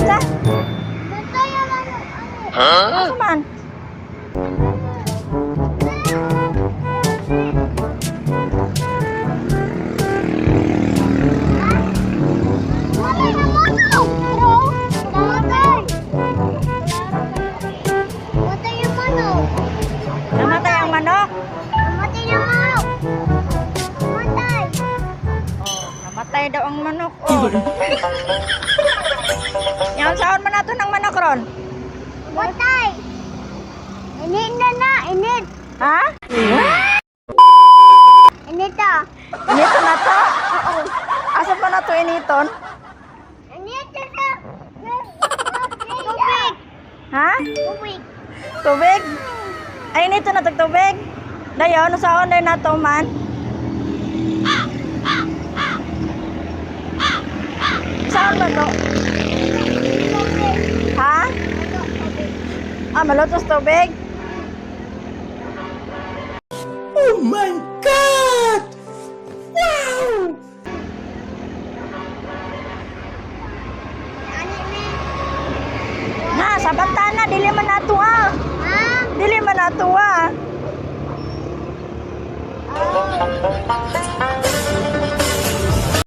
man sa? Mataya manok. Asa man? Matay na manok. Bro. Namatay. Matay yung manok. Namatay ang manok. Namatay na manok. Namatay. Oh, namatay daw ang manok. Oh. Yan saan man nato ng manok ron? Matay. Init na. Init. Ha? Init ah. Inito na to? Asa pa na to initon? Init na. Tubig. Ha? Tubig. Tubig? Ay, inito na tubig? Dayon, saan na nato man? Saan ba to? Ha? Ah, malutos tubig? Oh my God! Wow! Na, sa bantana, dili man nato ah. Ha? Dili man nato ah. Oh.